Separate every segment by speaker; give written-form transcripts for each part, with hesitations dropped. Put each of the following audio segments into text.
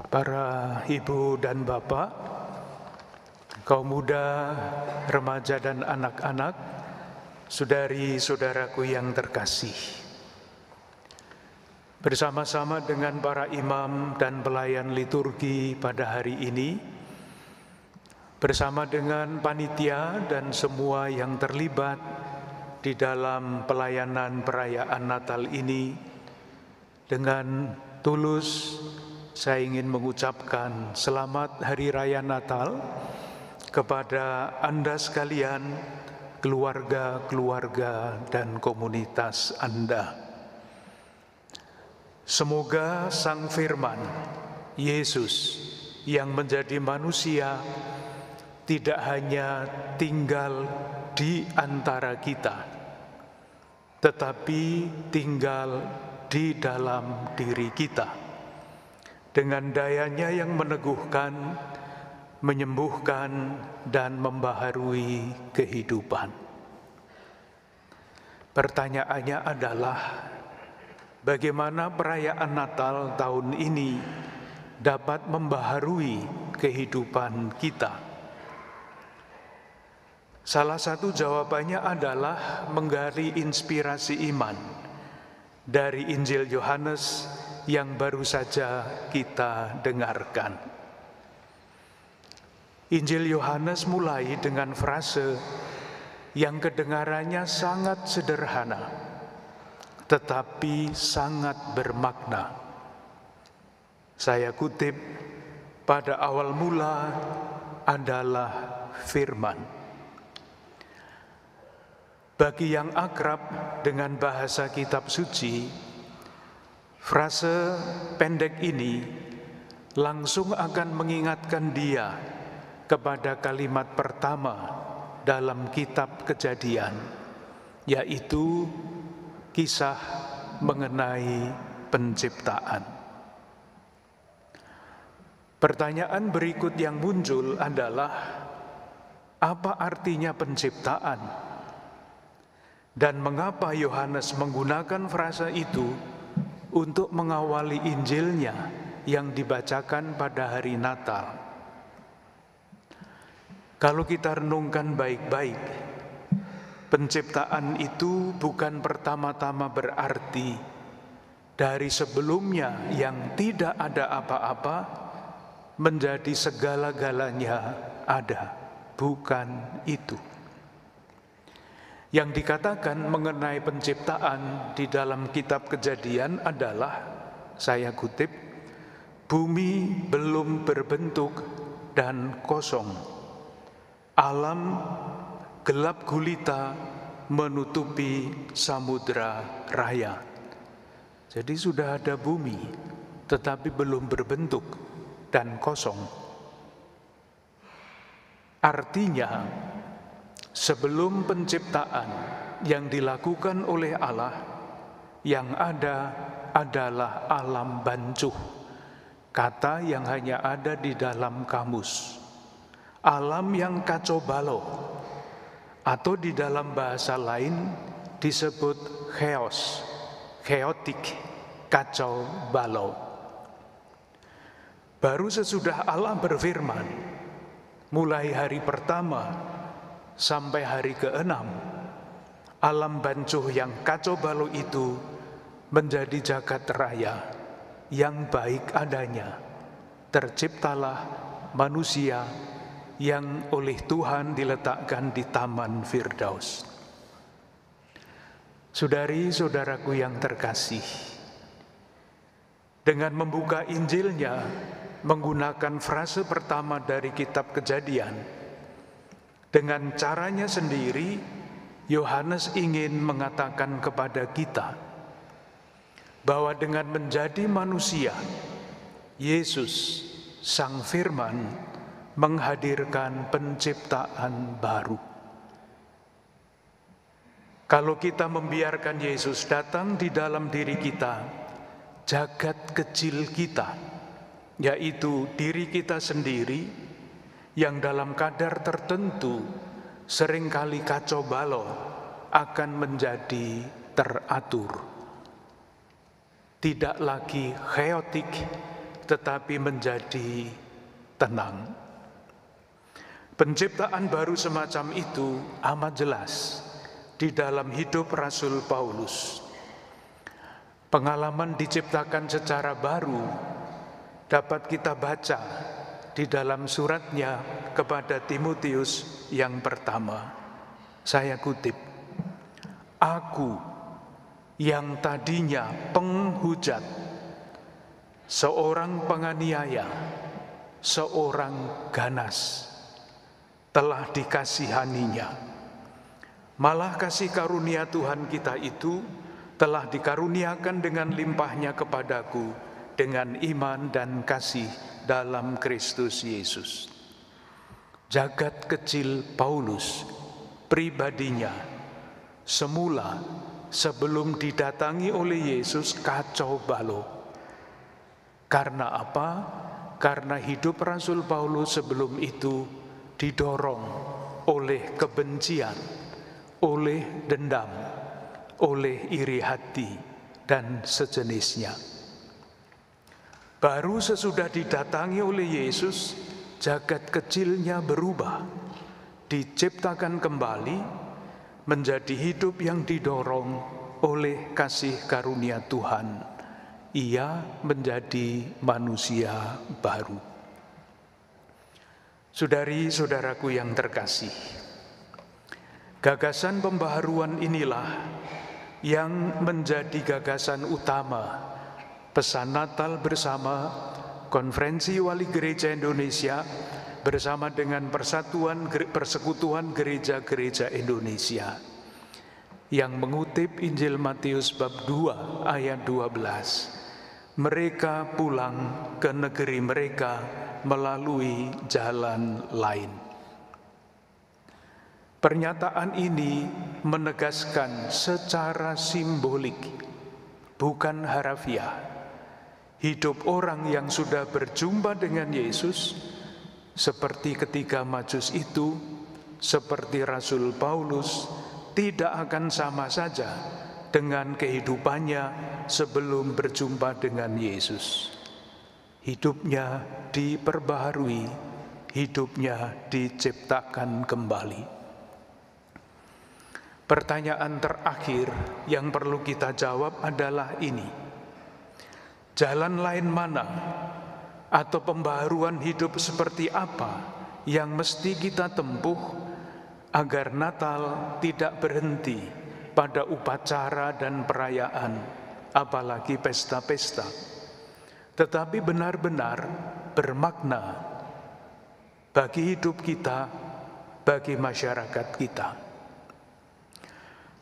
Speaker 1: para ibu dan bapak, kaum muda, remaja dan anak-anak, saudari-saudaraku yang terkasih. Bersama-sama dengan para imam dan pelayan liturgi pada hari ini, bersama dengan panitia dan semua yang terlibat di dalam pelayanan perayaan Natal ini, dengan tulus saya ingin mengucapkan selamat Hari Raya Natal kepada Anda sekalian, keluarga-keluarga dan komunitas Anda. Semoga Sang Firman, Yesus yang menjadi manusia, tidak hanya tinggal di antara kita, tetapi tinggal di dalam diri kita. Dengan dayanya yang meneguhkan, menyembuhkan, dan membaharui kehidupan. Pertanyaannya adalah, bagaimana perayaan Natal tahun ini dapat membaharui kehidupan kita? Salah satu jawabannya adalah menggali inspirasi iman dari Injil Yohanes yang baru saja kita dengarkan. Injil Yohanes mulai dengan frase yang kedengarannya sangat sederhana, tetapi sangat bermakna. Saya kutip, pada awal mula adalah firman. Bagi yang akrab dengan bahasa kitab suci, frase pendek ini langsung akan mengingatkan dia kepada kalimat pertama dalam kitab Kejadian, yaitu kisah mengenai penciptaan. Pertanyaan berikut yang muncul adalah, apa artinya penciptaan? Dan mengapa Yohanes menggunakan frasa itu untuk mengawali Injilnya yang dibacakan pada hari Natal? Kalau kita renungkan baik-baik, penciptaan itu bukan pertama-tama berarti dari sebelumnya yang tidak ada apa-apa menjadi segala-galanya ada. Bukan itu. Yang dikatakan mengenai penciptaan di dalam kitab Kejadian adalah, saya kutip, bumi belum berbentuk dan kosong. Alam gelap gulita menutupi samudra raya. Jadi sudah ada bumi, tetapi belum berbentuk dan kosong. Artinya, sebelum penciptaan yang dilakukan oleh Allah, yang ada adalah alam bancuh, kata yang hanya ada di dalam kamus. Alam yang kacau balau, atau di dalam bahasa lain disebut chaos, chaotic, kacau balau. Baru sesudah Allah berfirman, mulai hari pertama sampai hari ke-6, alam bancuh yang kacau balau itu menjadi jagat raya yang baik adanya. Terciptalah manusia yang oleh Tuhan diletakkan di Taman Firdaus. Saudari-saudaraku yang terkasih, dengan membuka Injilnya menggunakan frase pertama dari kitab Kejadian, dengan caranya sendiri, Yohanes ingin mengatakan kepada kita bahwa dengan menjadi manusia, Yesus, Sang Firman, menghadirkan penciptaan baru. Kalau kita membiarkan Yesus datang di dalam diri kita, jagat kecil kita, yaitu diri kita sendiri, yang dalam kadar tertentu seringkali kacau balau, akan menjadi teratur. Tidak lagi chaotic, tetapi menjadi tenang. Penciptaan baru semacam itu amat jelas di dalam hidup Rasul Paulus. Pengalaman diciptakan secara baru dapat kita baca di dalam suratnya kepada Timotius yang pertama. Saya kutip, "Aku yang tadinya penghujat, seorang penganiaya, seorang ganas, telah dikasihaninya. Malah kasih karunia Tuhan kita itu telah dikaruniakan dengan limpahnya kepadaku dengan iman dan kasih dalam Kristus Yesus." Jagat kecil Paulus, pribadinya, semula sebelum didatangi oleh Yesus kacau balau. Karena apa? Karena hidup Rasul Paulus sebelum itu didorong oleh kebencian, oleh dendam, oleh iri hati, dan sejenisnya. Baru sesudah didatangi oleh Yesus, jagat kecilnya berubah, diciptakan kembali menjadi hidup yang didorong oleh kasih karunia Tuhan. Ia menjadi manusia baru. Saudari-saudaraku yang terkasih, gagasan pembaharuan inilah yang menjadi gagasan utama pesan Natal bersama Konferensi Wali Gereja Indonesia bersama dengan Persekutuan Gereja-Gereja Indonesia yang mengutip Injil Matius bab 2 ayat 12. Mereka pulang ke negeri mereka melalui jalan lain. Pernyataan ini menegaskan secara simbolik, bukan harafiah, hidup orang yang sudah berjumpa dengan Yesus seperti ketiga Majus itu, seperti Rasul Paulus, tidak akan sama saja dengan kehidupannya sebelum berjumpa dengan Yesus. Hidupnya diperbaharui, hidupnya diciptakan kembali. Pertanyaan terakhir yang perlu kita jawab adalah ini: jalan lain mana atau pembaharuan hidup seperti apa yang mesti kita tempuh agar Natal tidak berhenti pada upacara dan perayaan, apalagi pesta-pesta, tetapi benar-benar bermakna bagi hidup kita, bagi masyarakat kita.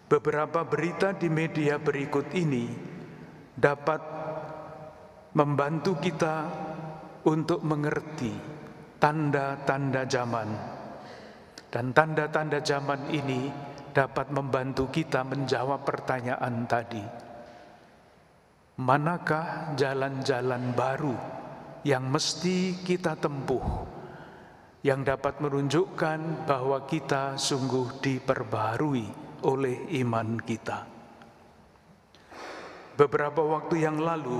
Speaker 1: Beberapa berita di media berikut ini dapat membantu kita untuk mengerti tanda-tanda zaman. Dan tanda-tanda zaman ini dapat membantu kita menjawab pertanyaan tadi. Manakah jalan-jalan baru yang mesti kita tempuh, yang dapat menunjukkan bahwa kita sungguh diperbaharui oleh iman kita? Beberapa waktu yang lalu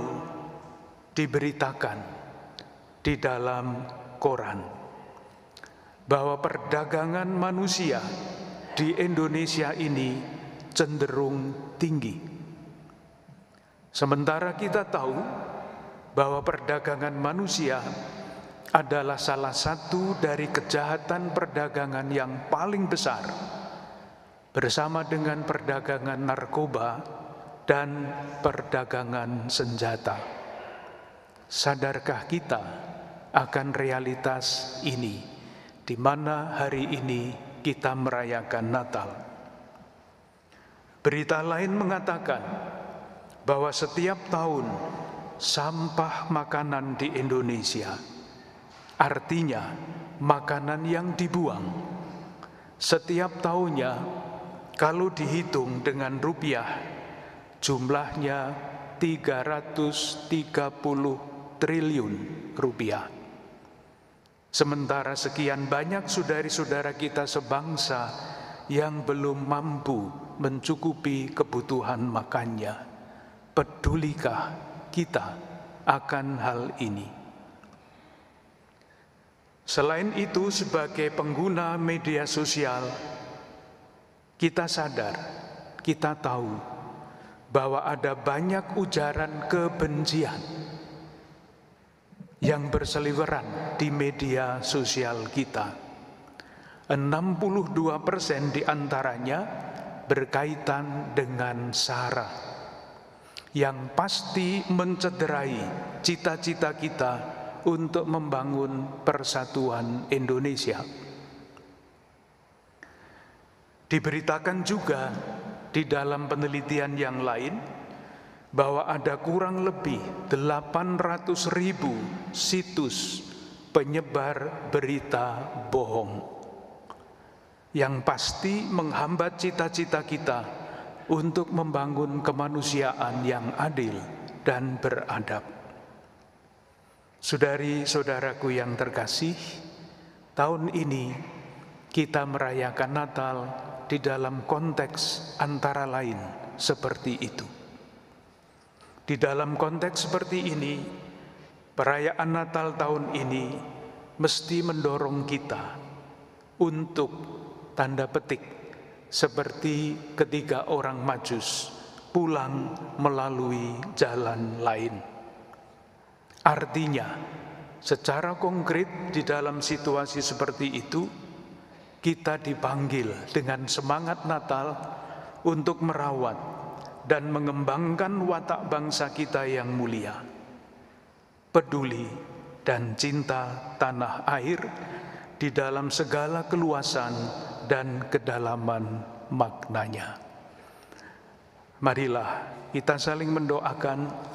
Speaker 1: diberitakan di dalam koran bahwa perdagangan manusia di Indonesia ini cenderung tinggi. Sementara kita tahu bahwa perdagangan manusia adalah salah satu dari kejahatan perdagangan yang paling besar, bersama dengan perdagangan narkoba dan perdagangan senjata. Sadarkah kita akan realitas ini, di mana hari ini kita merayakan Natal? Berita lain mengatakan bahwa setiap tahun sampah makanan di Indonesia, artinya makanan yang dibuang, setiap tahunnya kalau dihitung dengan rupiah, jumlahnya 330 triliun rupiah. Sementara sekian banyak saudari-saudara kita sebangsa yang belum mampu mencukupi kebutuhan makannya. Pedulikah kita akan hal ini? Selain itu, sebagai pengguna media sosial, kita sadar, kita tahu bahwa ada banyak ujaran kebencian yang berseliweran di media sosial kita. 62% diantaranya berkaitan dengan SARA, yang pasti mencederai cita-cita kita untuk membangun persatuan Indonesia. Diberitakan juga di dalam penelitian yang lain bahwa ada kurang lebih 800.000 situs penyebar berita bohong, yang pasti menghambat cita-cita kita untuk membangun kemanusiaan yang adil dan beradab. Saudari-saudaraku yang terkasih, tahun ini kita merayakan Natal di dalam konteks antara lain seperti itu. Di dalam konteks seperti ini, perayaan Natal tahun ini mesti mendorong kita untuk tanda petik seperti ketiga orang Majus pulang melalui jalan lain. Artinya, secara konkret di dalam situasi seperti itu, kita dipanggil dengan semangat Natal untuk merawat dan mengembangkan watak bangsa kita yang mulia, peduli dan cinta tanah air di dalam segala keluasan dan kedalaman maknanya. Marilah kita saling mendoakan.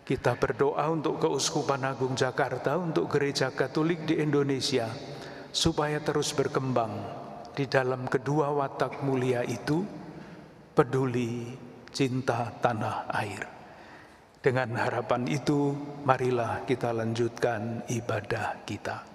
Speaker 1: Kita berdoa untuk Keuskupan Agung Jakarta, untuk Gereja Katolik di Indonesia, supaya terus berkembang di dalam kedua watak mulia itu, peduli, cinta tanah air. Dengan harapan itu, marilah kita lanjutkan ibadah kita.